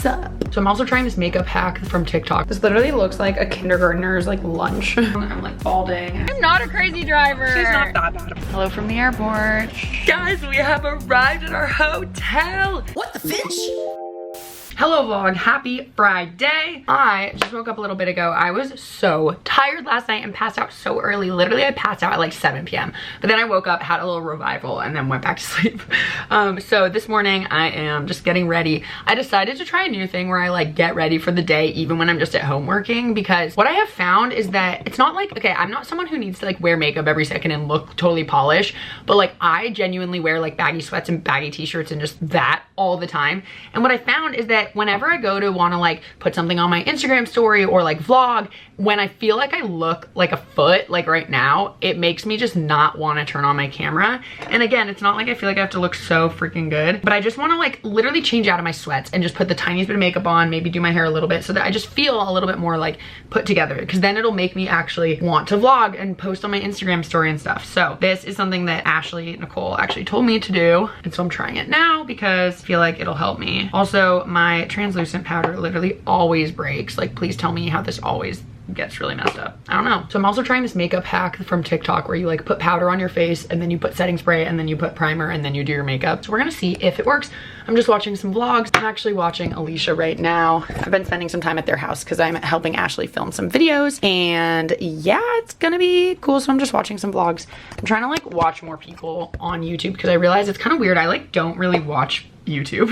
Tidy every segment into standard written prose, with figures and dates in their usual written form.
Sup? So I'm also trying this makeup hack from TikTok. This literally looks like a kindergartner's like lunch. I'm like balding. I'm not a crazy driver. She's not that bad. Hello from the airport. Guys, we have arrived at our hotel. What the finch? Hello vlog, happy Friday. I just woke up a little bit ago. I was so tired last night and passed out so early. Literally I passed out at like 7 p.m. But then I woke up, had a little revival, and then went back to sleep. So this morning I am just getting ready. I decided to try a new thing where I like get ready for the day even when I'm just at home working, because what I have found is that it's not like, okay, I'm not someone who needs to like wear makeup every second and look totally polished, but like I genuinely wear like baggy sweats and baggy t-shirts and just that all the time. And what I found is that whenever I go to want to like put something on my Instagram story or like vlog, when I feel like I look like a foot, like right now, it makes me just not want to turn on my camera. And again, it's not like I feel like I have to look so freaking good, but I just want to like literally change out of my sweats and just put the tiniest bit of makeup on, maybe do my hair a little bit so that I just feel a little bit more like put together, because then it'll make me actually want to vlog and post on my Instagram story and stuff. So this is something that Nicole actually told me to do, and so I'm trying it now because I feel like it'll help me. Also, my translucent powder literally always breaks. Like, please tell me how this always gets really messed up. I don't know. So I'm also trying this makeup hack from TikTok where you like put powder on your face and then you put setting spray and then you put primer and then you do your makeup. So we're gonna see if it works. I'm just watching some vlogs. I'm actually watching Alicia right now. I've been spending some time at their house because I'm helping Ashley film some videos, and yeah, it's gonna be cool. So I'm just watching some vlogs. I'm trying to like watch more people on YouTube because I realize it's kind of weird. I like don't really watch YouTube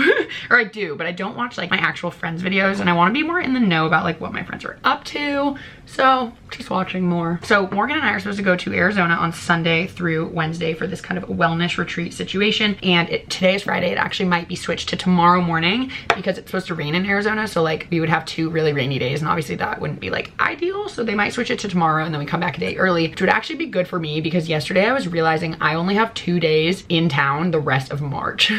or I do, but I don't watch like my actual friends videos, and I want to be more in the know about like what my friends are up to, so just watching more. So Morgan and I are supposed to go to Arizona on Sunday through Wednesday for this kind of wellness retreat situation, and today is Friday. It actually might be switched to tomorrow morning because it's supposed to rain in Arizona, so like we would have 2 really rainy days, and obviously that wouldn't be like ideal, so they might switch it to tomorrow and then we come back a day early, which would actually be good for me because yesterday I was realizing I only have 2 days in town the rest of March.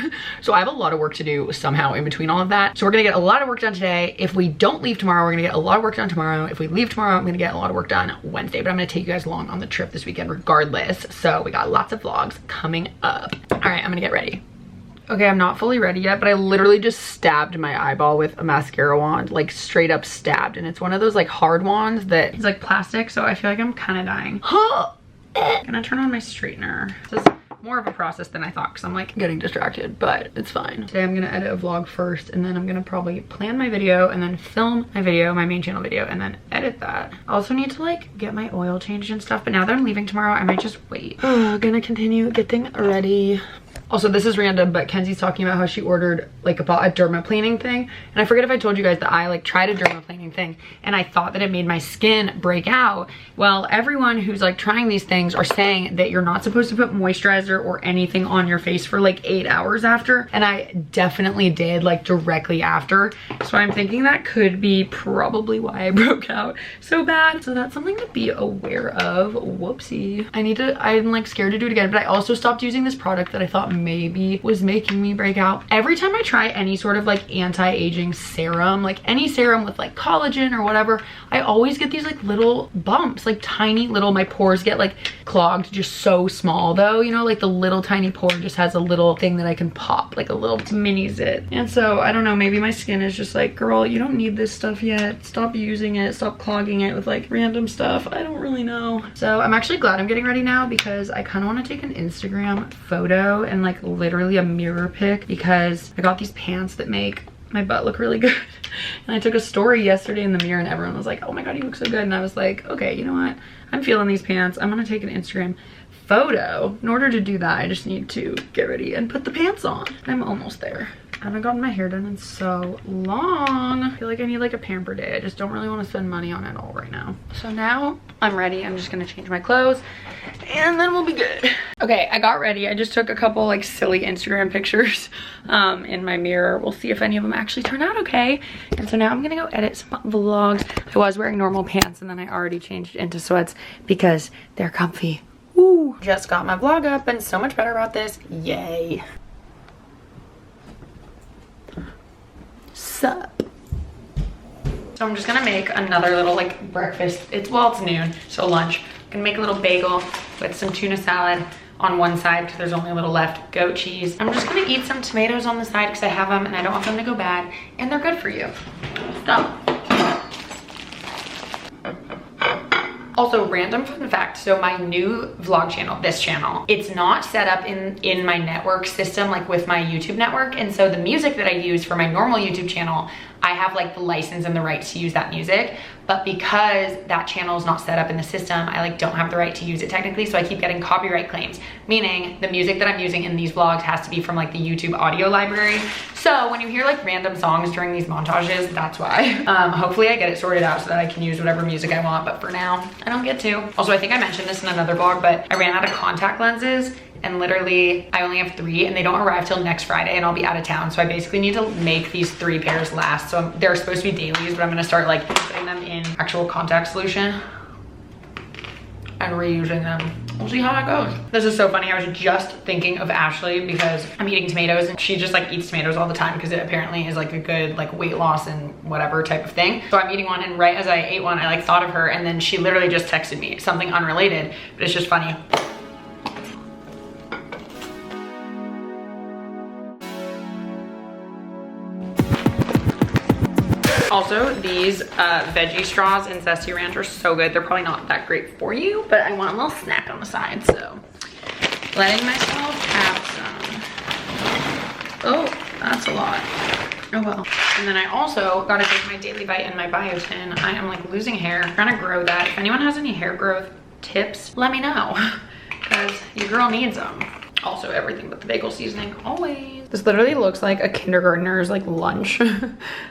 So I have a lot of work to do somehow in between all of that. So we're gonna get a lot of work done today. If we don't leave tomorrow, we're gonna get a lot of work done tomorrow. If we leave tomorrow, I'm gonna get a lot of work done Wednesday, but I'm gonna take you guys along on the trip this weekend regardless. So we got lots of vlogs coming up. All right, I'm gonna get ready. Okay, I'm not fully ready yet, but I literally just stabbed my eyeball with a mascara wand, like straight up stabbed. And it's one of those like hard wands that is like plastic, so I feel like I'm kind of dying. I'm gonna turn on my straightener. This is more of a process than I thought because I'm like getting distracted, but it's fine. Today I'm gonna edit a vlog first, and then I'm gonna probably plan my video and then film my video, my main channel video, and then edit that. I also need to like get my oil changed and stuff, but now that I'm leaving tomorrow, I might just wait. Gonna continue getting ready. Also, this is random, but Kenzie's talking about how she ordered like a dermaplaning thing. And I forget if I told you guys that I like tried a dermaplaning thing and I thought that it made my skin break out. Well, everyone who's like trying these things are saying that you're not supposed to put moisturizer or anything on your face for like 8 hours after. And I definitely did like directly after. So I'm thinking that could be probably why I broke out so bad. So that's something to be aware of. Whoopsie. I'm like scared to do it again, but I also stopped using this product that I thought maybe was making me break out. Every time I try any sort of like anti-aging serum, like any serum with like collagen or whatever, I always get these like little bumps, like tiny little, my pores get like clogged, just so small though, you know, like the little tiny pore just has a little thing that I can pop, like a little mini zit. And so I don't know, maybe my skin is just like, girl, you don't need this stuff yet. Stop using it, stop clogging it with like random stuff. I don't really know. So I'm actually glad I'm getting ready now because I kind of want to take an Instagram photo and like literally a mirror pic, because I got these pants that make my butt look really good. And I took a story yesterday in the mirror and everyone was like, oh my god, you look so good. And I was like, okay, you know what, I'm feeling these pants, I'm gonna take an Instagram photo. In order to do that, I just need to get ready and put the pants on. I'm almost there. I haven't gotten my hair done in so long. I feel like I need like a pamper day. I just don't really want to spend money on it all right now. So now I'm ready. I'm just gonna change my clothes and then we'll be good. Okay, I got ready. I just took a couple like silly Instagram pictures in my mirror. We'll see if any of them actually turn out okay. And so now I'm gonna go edit some vlogs. I was wearing normal pants and then I already changed into sweats because they're comfy. Woo! Just got my vlog up and so much better about this. Yay. Sup? So I'm just gonna make another little like breakfast. It's noon, so lunch. I'm gonna make a little bagel with some tuna salad. on one side because there's only a little left. Goat cheese. I'm just gonna eat some tomatoes on the side because I have them and I don't want them to go bad, and they're good for you. So. Also, random fun fact, so my new vlog channel, this channel, it's not set up in my network system like with my YouTube network, and so the music that I use for my normal YouTube channel, I have like the license and the rights to use that music, but because that channel is not set up in the system, I like don't have the right to use it technically, so I keep getting copyright claims, meaning the music that I'm using in these vlogs has to be from like the YouTube audio library. So when you hear like random songs during these montages, that's why. Hopefully I get it sorted out so that I can use whatever music I want, but for now, I don't get to. Also, I think I mentioned this in another vlog, but I ran out of contact lenses, and literally I only have 3 and they don't arrive till next Friday and I'll be out of town. So I basically need to make these 3 pairs last. So they're supposed to be dailies, but I'm gonna start like putting them in actual contact solution and reusing them. We'll see how that goes. This is so funny. I was just thinking of Ashley because I'm eating tomatoes and she just like eats tomatoes all the time because it apparently is like a good like weight loss and whatever type of thing. So I'm eating one, and right as I ate one, I like thought of her, and then she literally just texted me something unrelated, but it's just funny. Also, these veggie straws in Zesty Ranch are so good. They're probably not that great for you, but I want a little snack on the side, so letting myself have some. Oh, that's a lot. Oh well. And then I also gotta take my Daily Bite and my biotin. I am like losing hair. I'm trying to grow that. If anyone has any hair growth tips, let me know, because your girl needs them. Also, everything but the bagel seasoning, always. This literally looks like a kindergartner's like lunch.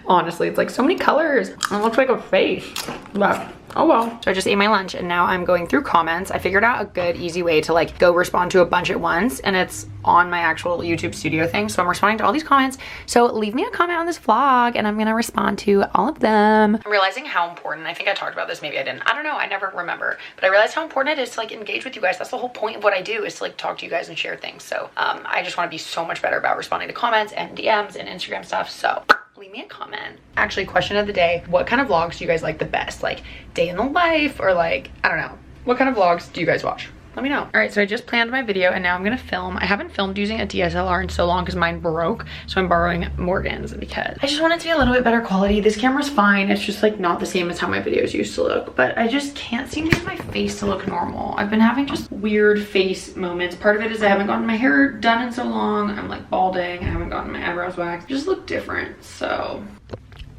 Honestly, it's like so many colors. It looks like a face, but oh well. So I just ate my lunch and now I'm going through comments. I figured out a good, easy way to like go respond to a bunch at once, and it's on my actual YouTube studio thing. So I'm responding to all these comments. So leave me a comment on this vlog and I'm gonna respond to all of them. I'm realizing how important, I think I talked about this, maybe I didn't. I don't know, I never remember. But I realized how important it is to like engage with you guys. That's the whole point of what I do, is to like talk to you guys and share things. So I just wanna be so much better about responding to comments and DMs and Instagram stuff. So leave me a comment. Actually, question of the day, what kind of vlogs do you guys like the best? Like day in the life, or like, I don't know. What kind of vlogs do you guys watch? Let me know. All right, so I just planned my video and now I'm gonna film. I haven't filmed using a DSLR in so long because mine broke. So I'm borrowing Morgan's because I just want it to be a little bit better quality. This camera's fine. It's just like not the same as how my videos used to look, but I just can't seem to get my face to look normal. I've been having just weird face moments. Part of it is I haven't gotten my hair done in so long. I'm like balding. I haven't gotten my eyebrows waxed. I just look different, so.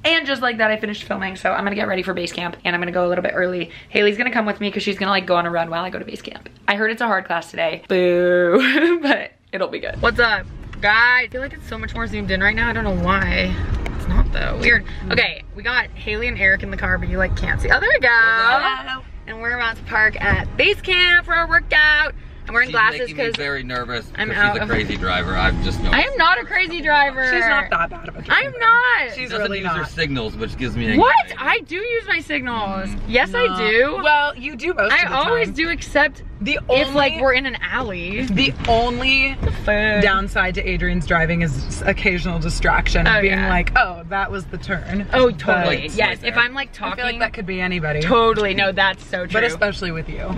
And just like that, I finished filming, so I'm gonna get ready for base camp and I'm gonna go a little bit early. Haley's gonna come with me because she's gonna like go on a run while I go to base camp. I heard it's a hard class today. Boo. But it'll be good. What's up, guys? I feel like it's so much more zoomed in right now. I don't know why. It's not though. Weird. Okay, we got Haley and Eric in the car, but you like can't see. Oh, there we go. Hello. And we're about to park at base camp for our workout. I'm wearing glasses because very nervous. I'm out. She's a crazy driver. I've just noticed. I am not a crazy driver. She's not that bad of a driver. I'm not. She's doesn't really use not. her signals, which gives me anxiety. What? I do use my signals. Yes, No. I do. Well, you do most of the time. I always do, except The if like we're in an alley. The only downside to Adrienne's driving is occasional distraction. Oh, being yeah. like, oh, that was the turn. Oh, totally. Like, Yes, right if there. I'm like talking. I feel like that could be anybody. Totally. No, that's so true. But especially with you.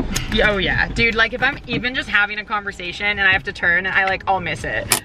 Oh yeah, dude, like if I'm even just having a conversation and I have to turn, I'll miss it.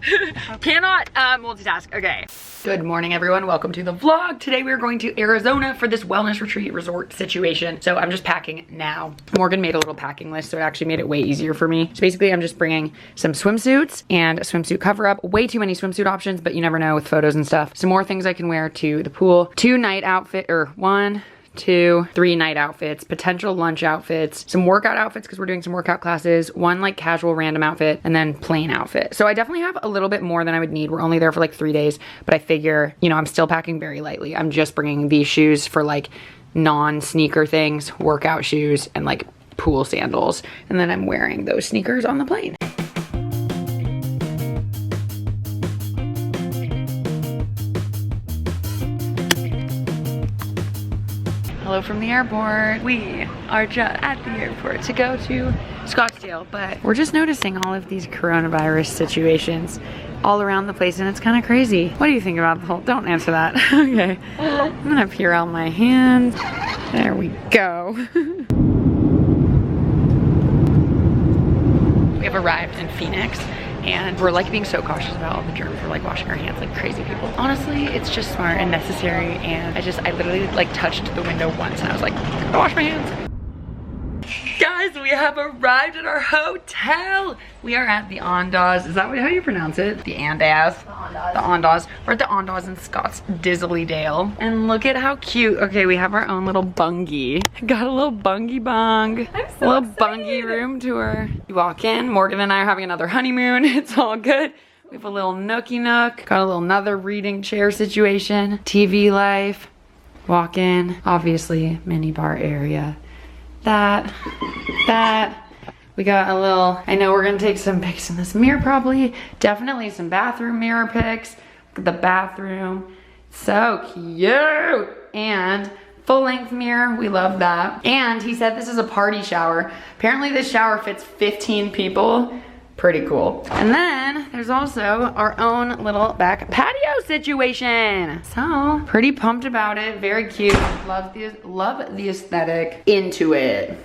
Cannot multitask. Okay. Good morning, everyone. Welcome to the vlog. Today we're going to Arizona for this wellness retreat resort situation. So I'm just packing now. Morgan made a little packing list, so it actually made it way easier for me. So basically I'm just bringing some swimsuits and a swimsuit cover up. Way too many swimsuit options, but you never know with photos and stuff. Some more things I can wear to the pool. 2 night outfit, or 1, 2, 3 night outfits, potential lunch outfits, some workout outfits because we're doing some workout classes, 1 like casual random outfit, and then plain outfit. So I definitely have a little bit more than I would need. We're only there for like 3 days, but I figure, you know, I'm still packing very lightly. I'm just bringing these shoes for like non-sneaker things, workout shoes, and like pool sandals. And then I'm wearing those sneakers on the plane. Hello from the airport. We are just at the airport to go to Scottsdale, but we're just noticing all of these coronavirus situations all around the place, and it's kind of crazy. What do you think about the whole, don't answer that. Okay, I'm gonna Purell my hands. There we go. have arrived in Phoenix and we're like being so cautious about all the germs. We're like washing our hands like crazy people. Honestly, it's just smart and necessary, and I literally like touched the window once and I was like, I'm gonna wash my hands. Guys, we have arrived at our hotel. We are at the Andaz. Is that how you pronounce it? The Andaz. The Andaz. We're at the Andaz in Scottsdale. And look at how cute. Okay, we have our own little bungie. Got a little bungie bung. I'm so a little excited. bungie room tour. You walk in, Morgan and I are having another honeymoon. It's all good. We have a little nookie nook. Got a little another reading chair situation. TV life. Walk in. Obviously, mini bar area. That. We got a little, I know we're gonna take some pics in this mirror probably. Definitely some bathroom mirror pics. Look at the bathroom. So cute. And full length mirror, we love that. And he said this is a party shower. Apparently this shower fits 15 people. Pretty cool. And then there's also our own little back patio situation. So pretty pumped about it. Very cute. Love the aesthetic. Into it.